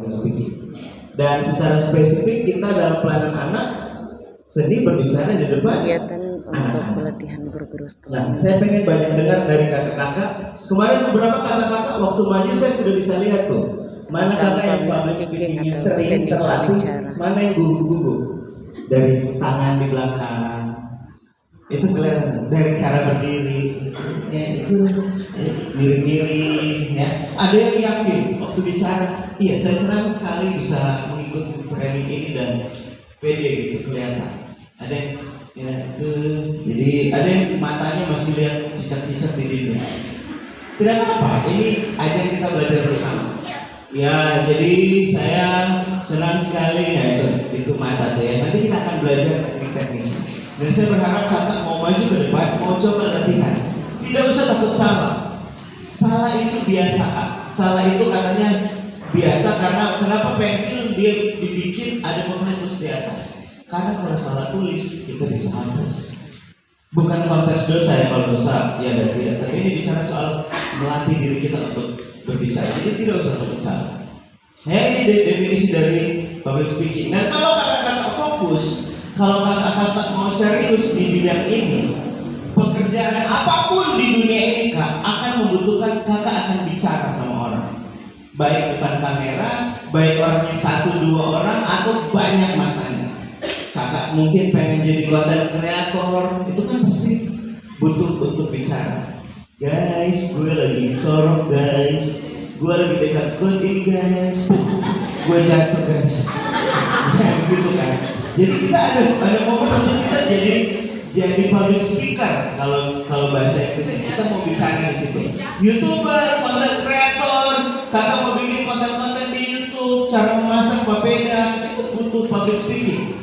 public speaking. Dan secara spesifik kita dalam pelayanan anak seni berbicara di depan kegiatan untuk pelatihan guru-guru sekolah. Nah, saya pengen banyak dengar dari kakak-kakak. Kemarin beberapa kakak-kakak waktu maju saya sudah bisa lihat tuh mana kakak yang public speakingnya sering terlatih, mana yang gugup-gugup. Dari tangan di belakang itu kelihatan, dari cara berdiri ya itu miring-miring ya. Ada yang yakin waktu bicara, iya saya senang sekali bisa mengikuti training ini dan pede gitu kelihatan. Ada yang ya itu, jadi ada yang matanya masih lihat cicak-cicak di dinding. Tidak apa-apa, ini aja kita belajar bersama. Ya, jadi saya senang sekali ya itu mata tuh ya. Nanti kita akan belajar teknik-teknik. Dan saya berharap kakak mau maju ke depan, mau coba latihan. Tidak usah takut salah. Salah itu biasa kak. Salah itu katanya biasa karena kenapa pensil dia dibikin ada penghapus di atas. Karena kalau salah tulis kita bisa hapus. Bukan konteks dosa ya, kalau dosa ya dan tidak. Tapi ini bicara soal melatih diri kita untuk berbicara, jadi tidak usah takut salah. Ya ini definisi dari public speaking. Dan kalau kakak-kakak fokus, kalau kakak-kakak mau serius di bidang ini, pekerjaan apapun di dunia ini kak akan membutuhkan kakak akan bicara sama orang. Baik depan kamera, baik orangnya 1-2 orang atau banyak masanya. Kakak mungkin pengen jadi content kreator, itu kan pasti butuh bicara. Guys, gue lagi sorok guys, gue lagi dekat kot ini guys, gue jatuh guys, misalnya begitu kan. Jadi kita ada momen untuk kita jadi public speaker. Kalau bahasa Inggris kita mau bicara di situ. YouTuber, content creator, kakak mau bikin konten-konten di YouTube, cara memasak papeda, itu butuh public speaking.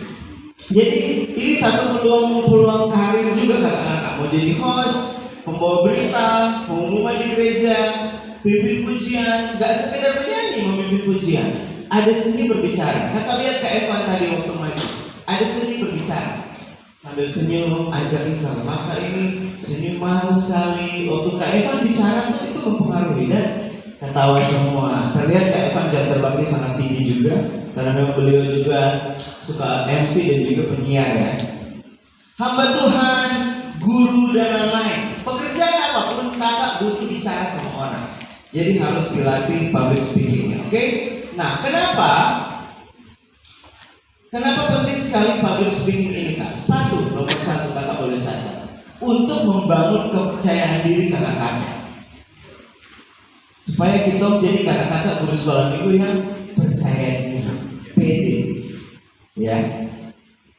Jadi ini satu peluang karir juga kakak-kakak. Mau jadi host, pembawa berita, pengumuman di gereja, pimpin pujian, gak sekedar penyanyi memimpin pujian. Ada seni berbicara. Kakak lihat Kak Evan tadi waktu maju. Ada seni berbicara. Sambil senyum, ajarin kakak ini senyuman sekali. Waktu Kak Evan bicara tuh itu mempengaruhi dan ketawa semua. Terlihat Kak Evan jam terbangnya sangat tinggi juga. Karena memang beliau juga suka MC dan juga penyiar ya. Hamba Tuhan, guru dan lain-lain. Pekerjaan apapun kakak butuh bicara sama orang. Jadi harus dilatih public speaking. Oke? Nah, kenapa penting sekali public speaking ini kak? Nomor satu kakak boleh catat. Untuk membangun kepercayaan diri kakak-kakak. Supaya kita menjadi kakak-kakak guru sekolah minggu yang percaya diri, pede, ya.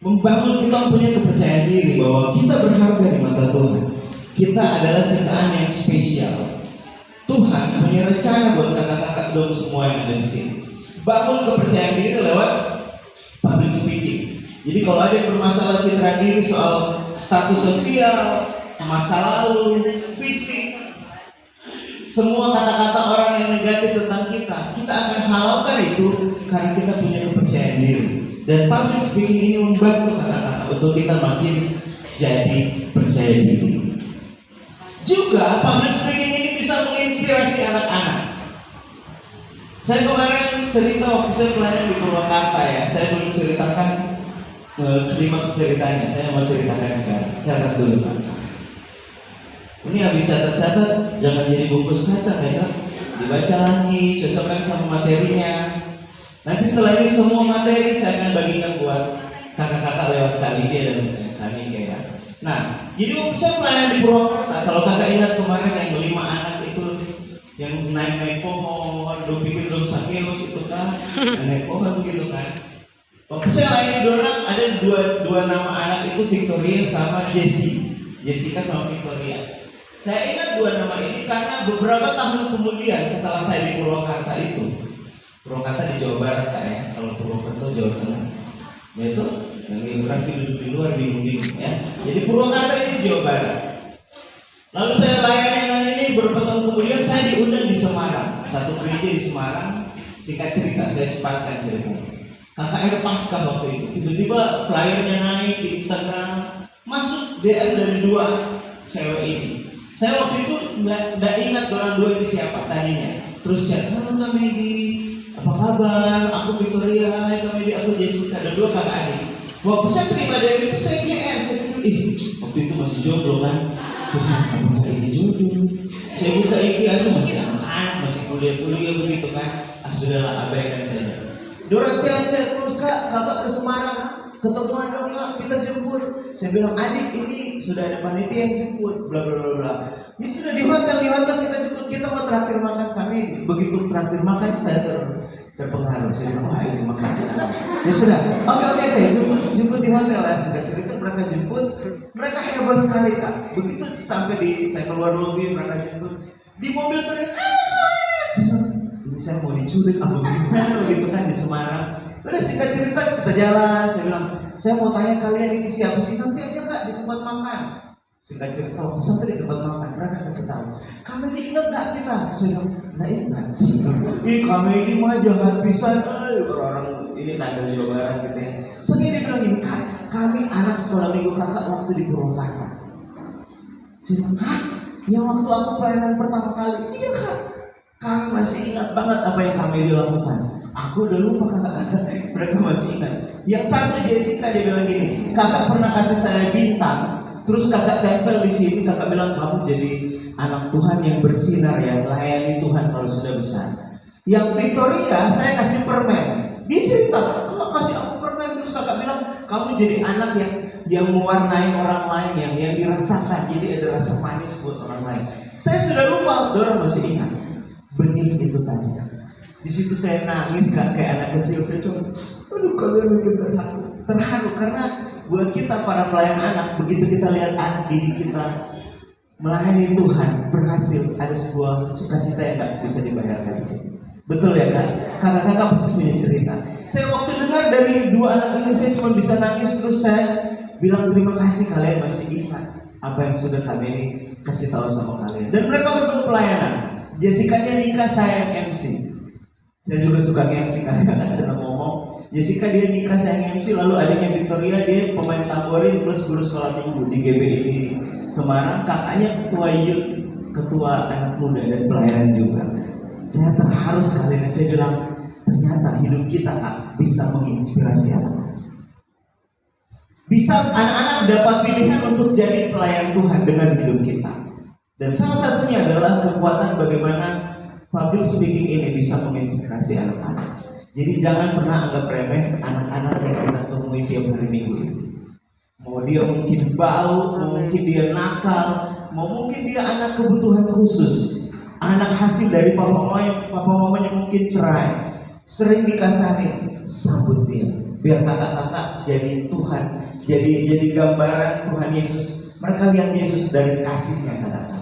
Membangun kita punya kepercayaan diri bahwa kita berharga di mata Tuhan. Kita adalah ciptaan yang spesial. Tuhan punya rencana buat kakak-kakak dan semua yang ada di sini. Bangun kepercayaan diri lewat public speaking. Jadi kalau ada yang bermasalah citra diri soal status sosial, masa lalu, fisik, semua kata-kata orang yang negatif tentang kita akan halaukan itu karena kita punya kepercayaan diri. Dan public speaking ini membantu kakak-kakak untuk kita makin jadi percaya diri. Juga public speaking ini bisa menginspirasi anak-anak. Saya kemarin cerita waktu saya pelayanan di Purwakarta ya. Saya belum ceritakan klimaks ceritanya. Saya mau ceritakan sekarang. Catat dulu Pak. Ini habis catat-catat, jangan jadi bungkus kaca ya. Dibaca lagi, cocokkan sama materinya. Nanti setelah ini semua materi saya akan bagikan buat kakak-kakak lewat Kalidia dan kami kayak. Nah, jadi waktu saya pelayanan di Purwakarta, kalau kakak ingat kemarin yang 5 anak itu yang naik pohon, lu pikir belum Sakeus itu kan, naik pohon gitu kan. Waktu saya layani dorang ada dua nama anak itu Victoria sama Jessica sama Victoria. Saya ingat 2 nama ini karena beberapa tahun kemudian setelah saya di Purwakarta itu. Purwakarta di Jawa Barat Kak ya, kalau Purwokerto Jawa Tengah. Yaitu yang geografi duduk di luar bingung-bingung ya. Jadi Purwakarta ini Jawa Barat. Lalu saya layani ini beberapa tahun kemudian saya diundang di Semarang, satu gereja di Semarang. Singkat cerita, saya cepatkan ceritanya. KKR Pasca waktu itu, tiba-tiba flyernya naik di Instagram, masuk DM dari 2 cewek ini. Saya waktu itu nggak ingat orang 2 ini siapa tadinya. Terus chat, halo Kak Megi, apa kabar? Aku Victoria, hai kami, aku Jessica, ada 2 kakak adik. Waktu saya terima dari itu saya GR, saya pikir, waktu itu masih jomblo kan. Tuhan, apakah ini jodoh? Saya buka IG, aduh masih anak-anak, masih kuliah-kuliah begitu kan. Sudahlah, abaikan saja. Dorang chat terus, Kak, kakak ke Semarang, ketemuan dong Kak, kita jemput. Saya bilang, adik ini sudah ada panitia yang jemput, bla bla bla bla. Ini sudah di hotel kita jemput, kita mau traktir makan kami. Begitu traktir makan, saya terpengaruh. Saya bilang, wah ini makan. Ya sudah, oke, jemput di hotel ya. Sudah cerita mereka jemput, mereka hebat sekali Kak. Begitu sampai saya keluar lobby, mereka jemput di mobil teriak, ini saya mau diculik apa gimana begitu kan di Semarang. Udah singkat cerita kita jalan, saya bilang, saya mau tanya kalian ini siapa sih, nanti aja Kak di tempat makan. Singkat cerita waktu sampai di tempat makan mereka kasih tahu, kami ini ingat gak kita? Saya bilang, nggak ingat. Kami ini mah jangan pisan, orang ini kan dari Jawa Barat gitu ya. Segini bilang ini Kak, kami anak sekolah minggu kakak waktu di Purwakarta. Saya bilang, hah? Yang waktu aku pelayanan pertama kali? Iya Kak. Kami masih ingat banget apa yang kami lakukan. Aku udah lupa kakak-kakak, mereka masih ingat. Yang satu Jessica dia bilang gini, kakak pernah kasih saya bintang, terus kakak tempel di sini, kakak bilang kamu jadi anak Tuhan yang bersinar ya, melayani Tuhan kalau sudah besar. Yang Victoria saya kasih permen, dia cerita, kakak kasih aku permen, terus kakak bilang kamu jadi anak yang mewarnai orang lain, yang dirasakan, jadi ada rasa manis buat orang lain. Saya sudah lupa, orang masih ingat. Benih itu tadi. Di situ saya nangis Kak, kayak anak kecil. Saya cuma, aduh kalian bikin terharu karena buat kita para pelayan anak, begitu kita lihat anak didik kita melayani Tuhan berhasil, ada sebuah sukacita yang gak bisa dibayarkan di sini. Betul ya Kak? Kakak-kakak pasti punya cerita. Saya waktu dengar dari 2 anak ini, saya cuma bisa nangis, terus saya bilang terima kasih kalian masih ingat apa yang sudah kami ini kasih tahu sama kalian. Dan mereka berdua pelayanan. Jessica-nya nikah, saya yang MC. Saya juga suka MC karena senang ngomong. Jessica dia nikah, saya yang MC. Lalu adiknya Victoria dia pemain tamborin plus guru sekolah minggu di GBI di Semarang. Kakaknya ketua youth, ketua anak muda dan pelayanan juga. Saya terharu sekali dan saya bilang ternyata hidup kita Kak bisa menginspirasi anak. Bisa anak-anak dapat pilihan untuk jadi pelayan Tuhan dengan hidup kita. Dan salah satunya adalah kekuatan bagaimana public speaking ini bisa menginspirasi anak-anak. Jadi jangan pernah anggap remeh anak-anak yang kita temui tiap hari minggu. Mau dia mungkin bau, mau mungkin dia nakal, mau mungkin dia anak kebutuhan khusus, anak hasil dari papa mamanya mungkin cerai, sering dikasarin, sambut dia. Biar kakak-kakak jadi Tuhan, jadi gambaran Tuhan Yesus. Mereka lihat Yesus dari kasihnya kakak-kakak.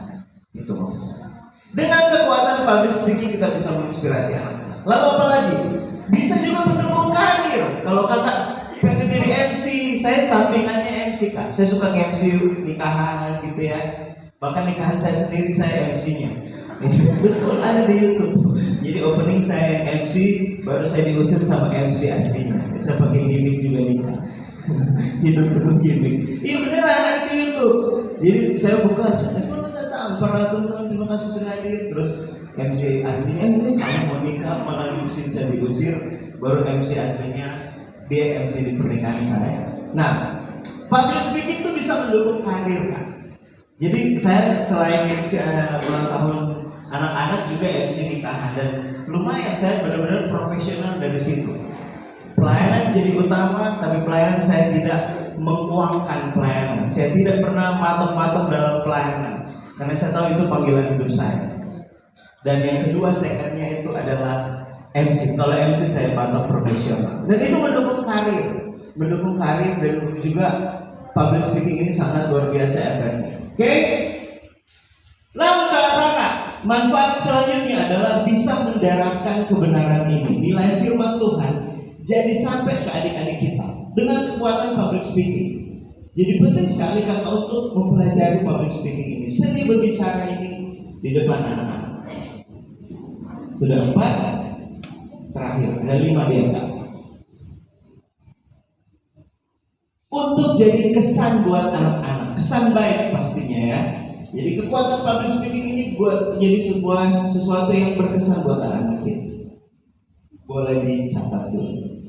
Itu maksud saya. Dengan kekuatan public speaking kita bisa menginspirasi anak-anak. Lalu apa lagi? Bisa juga mendukung karir. Kalau kakak pengen jadi MC, saya sampingannya MC Kak. Saya suka MC nikahan gitu ya. Bahkan nikahan saya sendiri saya MC-nya. Betul, ada di YouTube. Jadi opening saya yang MC, baru saya diusir sama MC aslinya. Saya pakai gimmick juga nikah. Hidup penuh gimmick. Iya beneran ada di YouTube. Jadi saya buka, para teman terima kasih sudah hadir. Terus MC aslinya kamu mau nikah malah diusir, saya diusir. Baru MC aslinya dia MC di pernikahan saya. Nah, public speaking itu bisa mendukung karir Kak. Jadi saya selain MC ulang tahun anak-anak juga MC nikahan dan lumayan saya benar-benar profesional dari situ. Pelayanan jadi utama, tapi pelayanan saya tidak menguangkan pelayanan. Saya tidak pernah matok-matok dalam pelayanan. Karena saya tahu itu panggilan hidup saya. Dan yang kedua secondnya itu adalah MC. Kalau MC saya patok profesional. Dan itu mendukung karir dan juga public speaking ini sangat luar biasa efeknya. Oke? Lalu kakak, manfaat selanjutnya adalah bisa mendaratkan kebenaran ini, nilai firman Tuhan, jadi sampai ke adik-adik kita dengan kekuatan public speaking. Jadi penting sekali kakak untuk mempelajari public speaking ini. Seni berbicara ini di depan anak-anak. Sudah 4, terakhir ada 5 dia kak. Untuk jadi kesan buat anak-anak, kesan baik pastinya ya. Jadi kekuatan public speaking ini buat jadi sesuatu yang berkesan buat anak-anak kita. Boleh dicatat dulu.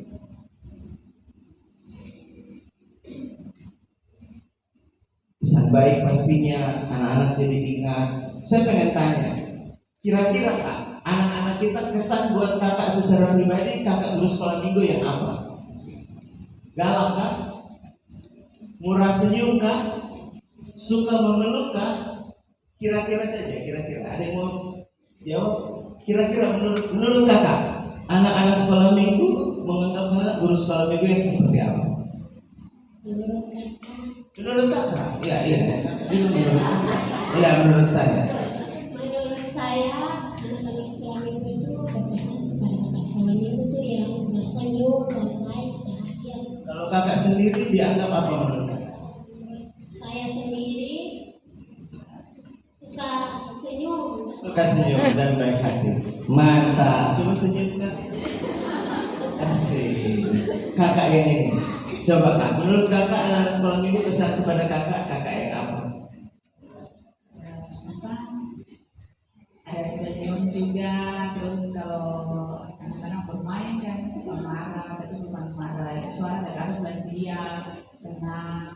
Pesan baik pastinya anak-anak jadi ingat. Saya pengen tanya, kira-kira Kak, anak-anak kita kesan buat kakak secara pribadi, kakak guru sekolah minggu yang apa? Galak kah? Murah senyum kah? Suka memeluk kah? Kira-kira saja, kira-kira. Ada yang mau jawab? Kira-kira menurut kakak, anak-anak sekolah minggu menganggap kakak guru sekolah minggu yang seperti apa? Menurut kakak, iya. Menurut kakak, iya menurut saya. Menurut saya, anak-anak sekolah minggu itu berkesan kepada kakak sekolah minggu itu yang bersenyum dan baik perhatian. Kalau kakak sendiri dianggap apa menurut kakak? Saya sendiri suka senyum. Suka senyum dan baik hati. Mantap. Coba senyum kak. Asik. Kakak yang ini. Coba kak. Menurut kakak anak sekolah minggu kesan kepada kakak yang apa? Ada senyum juga, terus kalau kadang-kadang bermain kan suka marah, tapi bukan marah ya, soalnya kadang-kadang diam, tenang,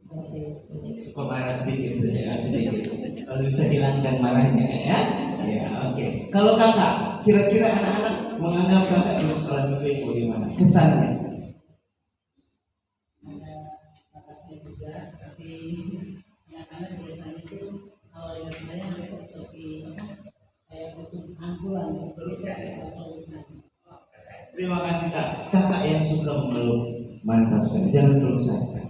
seperti itu. Kok marah sedikit saja, sedikit. Kalau bisa hilangkan marahnya ya. Ya oke. Kalau kakak, kira-kira anak-anak menganggap kakak di sekolah minggu yang bagaimana? Kesannya? Kakaknya juga, tapi anak-anak biasanya itu kalau lihat saya mereka seperti kayak butuh angkuhan, bisa suka pelukan. Terima kasih kak. Kakak yang suka memeluk, mantap sekali. Jangan peluk saya.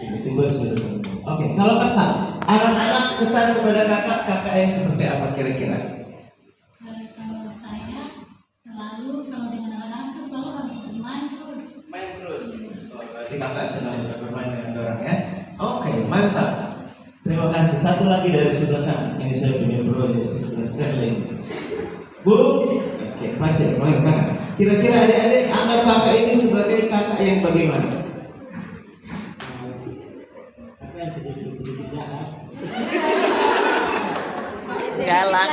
Tiba-tiba sudah memeluk. Oke, kalau kakak, anak-anak kesan kepada kakak yang seperti apa kira-kira? Kalau saya selalu kalau dengan anak-anak itu selalu harus bermain terus. Main terus. Oh, berarti kakak senang bermain dengan orang ya. Oke, mantap. Terima kasih. Satu lagi dari sebelah sana. Ini saya punya bro di sebelah Sterling. Bu, oke, Pacar, main kakak. Kira-kira adik-adik anggap kakak ini sebagai kakak yang bagaimana? Kakak yang sedikit jahat. Galak.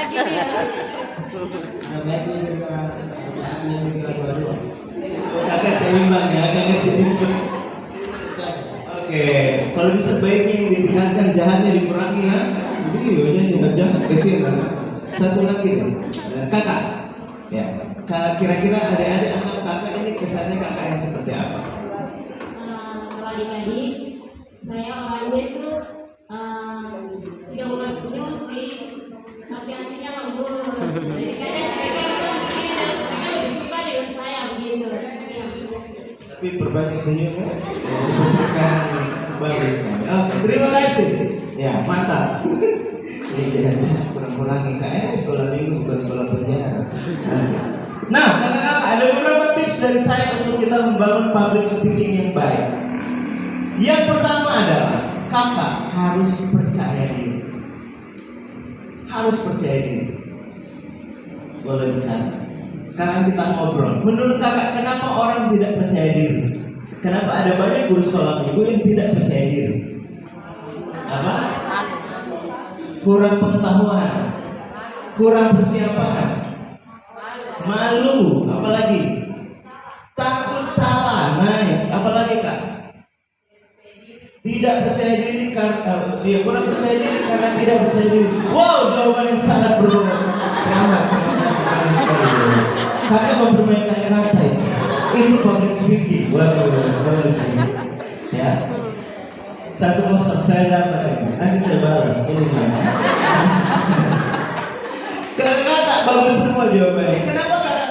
Kakak seimbang ya, kakak seimbang. Oke, kalau bisa baiknya yang ditinggalkan, jahatnya dikurangi ya. Jadi udah jangan jahat kasihan kan. Satu lagi nih, kakak. Ya, kira-kira adik-adik anggap kakak ini kesannya kakak yang seperti apa? Kalau adik-adik, saya orangnya itu tidak mulai senyum sih, tapi hatinya lembut. Jadi kadang mereka bilang begini dan mereka lebih suka dengan saya begitu. Tapi berbanyak senyum ya, seperti sekarang ini bagus sekali. Oke, terima kasih. Ya, mantap. Ini kurang-kurangi KM sekolah minggu bukan sekolah penjara. Nah, kakak-kakak ada beberapa tips dari saya untuk kita membangun public speaking yang baik. Yang pertama adalah kakak harus percaya diri. Harus percaya diri. Boleh bicara. Sekarang kita ngobrol. Menurut kakak, kenapa orang tidak percaya diri? Kenapa ada banyak guru sekolah minggu yang tidak percaya diri? Apa? Kurang pengetahuan, kurang persiapan, malu, apalagi takut salah, nice, apalagi kak? Tidak percaya diri karena kurang percaya diri karena tidak percaya diri. Wow, jawaban yang sangat sangat terima kasih sekali. Kakak mempermainkan kata itu public speaking. Waduh, bagus ini. Ya. 1-0 saya dapat ini. Nanti saya balas. Ini mana? Kakak bagus semua jawabannya. Kenapa kakak